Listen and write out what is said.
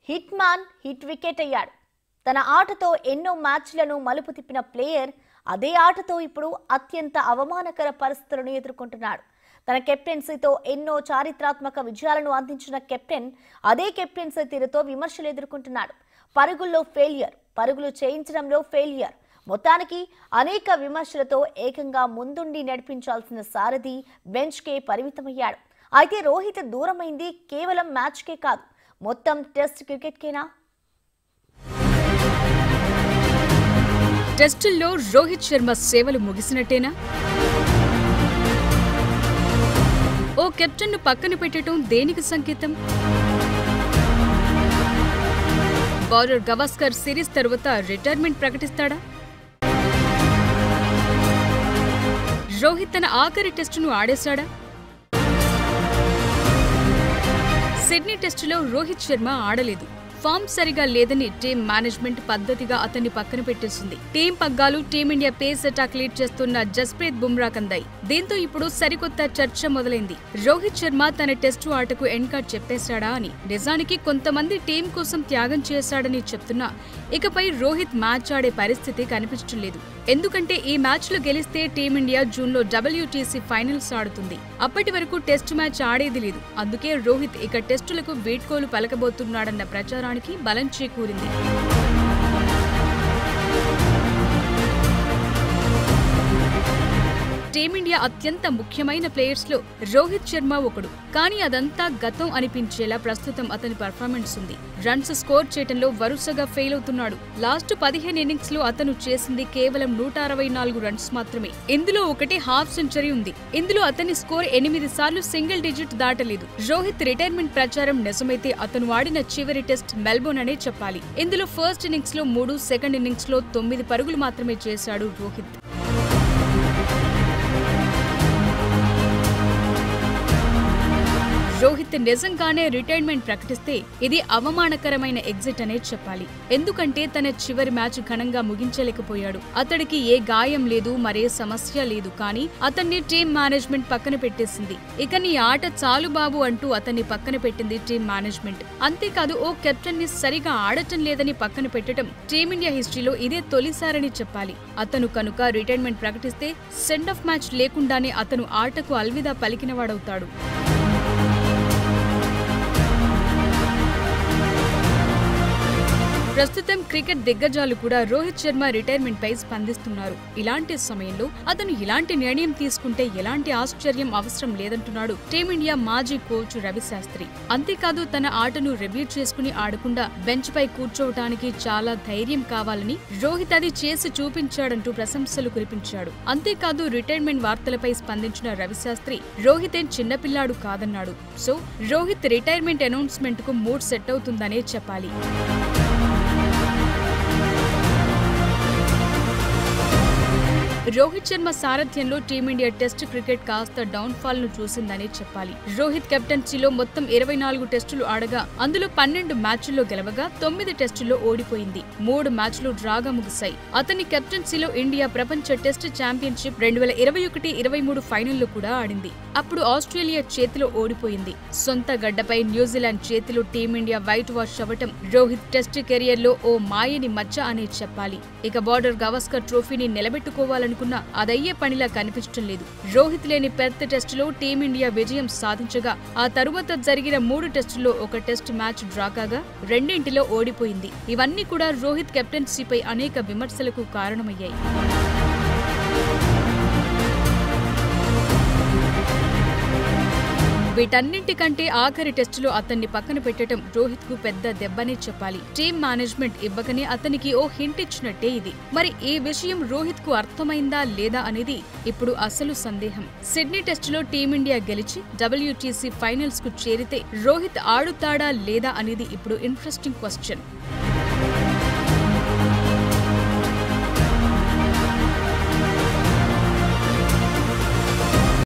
Hit man hit wicket అయ్యాడు. తన ఆటతో ఎన్నో మ్యాచ్లను మలుపు తిప్పిన ప్లేయర్ అదే ఆటతో ఇప్పుడు అత్యంత అవమానకర పరిస్థితులను ఎదుర్కొంటున్నాడు. తన కెప్టెన్సీతో ఎన్నో చారిత్రాత్మక విజయాలను అందించిన కెప్టెన్ అదే కెప్టెన్సీ తీరుతో విమర్శలు ఎదుర్కొంటున్నాడు. పరుగుల్లో ఫెయిలియర్, పరుగులు చేయించడంలో ఫెయిలియర్, మొత్తానికి అనేక విమర్శలతో ఏకంగా ముందుండి నడిపించాల్సిన సారథి బెంచ్కే పరిమితమయ్యాడు. అయితే రోహిత్ దూరమైంది కేవలం మ్యాచ్కే కాదు, మొత్తం టెస్ట్ క్రికెట్కేనా? టెస్టుల్లో రోహిత్ శర్మ సేవలు ముగిసినట్టేనా? ఓ కెప్టెన్ను పక్కన పెట్టడం దేనికి సంకేతం? బౌలర్ గవాస్కర్ సిరీస్ తర్వాత రిటైర్మెంట్ ప్రకటిస్తాడా? రోహిత్ తన ఆఖరి టెస్టును ఆడేశాడా? సిడ్నీ టెస్టులో రోహిత్ శర్మ ఆడలేదు. ఫామ్ సరిగా లేదని టీం మేనేజ్మెంట్ పద్ధతిగా అతన్ని పక్కన పెట్టేసింది. టీం పగ్గాలు టీమిండియా పేస్ అటాక్ లీడ్ చేస్తున్న జస్ప్రీత్ బుమ్రా కందాయి. దీంతో ఇప్పుడు సరికొత్త చర్చ మొదలైంది. రోహిత్ శర్మ తన టెస్టు ఆటకు ఎండ్ కార్డ్ చెప్పేశాడా అని. నిజానికి కొంతమంది టీం కోసం త్యాగం చేశాడని చెప్తున్నా ఇకపై రోహిత్ మ్యాచ్ ఆడే పరిస్థితి కనిపించడం లేదు. ఎందుకంటే ఈ మ్యాచ్లో గెలిస్తే టీమిండియా జూన్లో WTC ఫైనల్స్ ఆడుతుంది. అప్పటి వరకు టెస్టు మ్యాచ్ ఆడేది లేదు. అందుకే రోహిత్ ఇక టెస్టులకు వీడ్కోలు పలకబోతున్నాడన్న ప్రచారానికి బలం చేకూరింది. టీమిండియా అత్యంత ముఖ్యమైన ప్లేయర్స్ లో రోహిత్ శర్మ ఒకడు. కానీ అదంతా గతం అనిపించేలా ప్రస్తుతం అతని పర్ఫార్మెన్స్ ఉంది. రన్స్ స్కోర్ చేయడంలో వరుసగా ఫెయిల్ అవుతున్నాడు. లాస్ట్ 15 ఇన్నింగ్స్ లో అతను చేసింది కేవలం 164 రన్స్ మాత్రమే. ఇందులో ఒకటి హాఫ్ సెంచరీ ఉంది. ఇందులో అతని స్కోర్ 8 సార్లు సింగిల్ డిజిట్ దాటలేదు. రోహిత్ రిటైర్మెంట్ ప్రచారం నిజమైతే అతను ఆడిన చివరి టెస్ట్ మెల్బోర్న్ అనే చెప్పాలి. ఇందులో ఫస్ట్ ఇన్నింగ్స్ లో 3, సెకండ్ ఇన్నింగ్స్ లో 9 పరుగులు మాత్రమే చేశాడు రోహిత్. రోహిత్ నిజంగానే రిటైర్మెంట్ ప్రకటిస్తే ఇది అవమానకరమైన ఎగ్జిట్ అనే చెప్పాలి. ఎందుకంటే తన చివరి మ్యాచ్ ఘనంగా ముగించలేకపోయాడు. అతడికి ఏ గాయం లేదు, మరే సమస్య లేదు. కానీ అతన్ని టీం మేనేజ్మెంట్ పక్కన పెట్టేసింది. ఇక నీ ఆట చాలు బాబు అంటూ అతన్ని పక్కన పెట్టింది టీం మేనేజ్మెంట్. అంతేకాదు ఓ కెప్టెన్ ని సరిగా ఆడటం లేదని పక్కన పెట్టడం టీమిండియా హిస్టరీలో ఇదే తొలిసారని చెప్పాలి. అతను కనుక రిటైర్మెంట్ ప్రకటిస్తే సెండ్ ఆఫ్ మ్యాచ్ లేకుండానే అతను ఆటకు అల్విదా పలికినవాడవుతాడు. ప్రస్తుతం క్రికెట్ దిగ్గజాలు కూడా రోహిత్ శర్మ రిటైర్మెంట్ పై స్పందిస్తున్నారు. ఇలాంటి సమయంలో అతను ఇలాంటి నిర్ణయం తీసుకుంటే ఎలాంటి ఆశ్చర్యం అవసరం లేదంటున్నాడు టీమిండియా మాజీ కోచ్ రవిశాస్త్రి. అంతేకాదు తన ఆటను రివ్యూ చేసుకుని ఆడకుండా బెంచ్ పై కూర్చోవటానికి చాలా ధైర్యం కావాలని, రోహిత్ అది చేసి చూపించాడంటూ ప్రశంసలు కురిపించాడు. అంతేకాదు రిటైర్మెంట్ వార్తలపై స్పందించిన రవిశాస్త్రి రోహిత్ ఏం చిన్నపిల్లాడు కాదన్నాడు. సో రోహిత్ రిటైర్మెంట్ అనౌన్స్మెంట్ కు మూడ్ సెట్ అవుతుందనే చెప్పాలి. రోహిత్ శర్మ సారథ్యంలో టీమిండియా టెస్ట్ క్రికెట్ కాస్త డౌన్ ఫాల్ ను చూసిందనే చెప్పాలి. రోహిత్ కెప్టెన్సీలో మొత్తం 24 టెస్టులు ఆడగా అందులో 12 మ్యాచ్ల్లో గెలవగా 9 టెస్టుల్లో ఓడిపోయింది. 3 మ్యాచ్లు డ్రాగా ముగిశాయి. అతని కెప్టెన్సీలో ఇండియా ప్రపంచ టెస్ట్ ఛాంపియన్షిప్ 2021-23 ఫైనల్లో కూడా ఆడింది. అప్పుడు ఆస్ట్రేలియా చేతిలో ఓడిపోయింది. సొంత గడ్డపై న్యూజిలాండ్ చేతిలో టీమిండియా వైట్ వాష్ అవ్వటం రోహిత్ టెస్ట్ కెరియర్ లో ఓ మాయని మచ్చ అనే చెప్పాలి. ఇక బౌలర్ గవాస్కర్ ట్రోఫీని నిలబెట్టుకోవాలనుకున్నా అదయ్యే పనిలా కనిపించడం లేదు. రోహిత్ లేని పెర్త్ టెస్టులో టీమిండియా విజయం సాధించగా ఆ తరువాత జరిగిన 3 టెస్టుల్లో ఒక టెస్ట్ మ్యాచ్ డ్రా కాగా 2 ఓడిపోయింది. ఇవన్నీ కూడా రోహిత్ కెప్టెన్సీపై అనేక విమర్శలకు కారణమయ్యాయి. వీటన్నింటికంటే ఆఖరి టెస్టులో అతన్ని పక్కన పెట్టడం రోహిత్ కు పెద్ద దెబ్బనే చెప్పాలి. టీం మేనేజ్మెంట్ ఇవ్వకనే అతనికి ఓ హింట్ ఇచ్చినట్టే ఇది. మరి ఈ విషయం రోహిత్ కు అర్థమైందా లేదా అనేది ఇప్పుడు అసలు సందేహం. సిడ్నీ టెస్టులో టీమిండియా గెలిచి WTC ఫైనల్స్ కు చేరితే రోహిత్ ఆడుతాడా లేదా అనేది ఇప్పుడు ఇంట్రెస్టింగ్ క్వశ్చన్.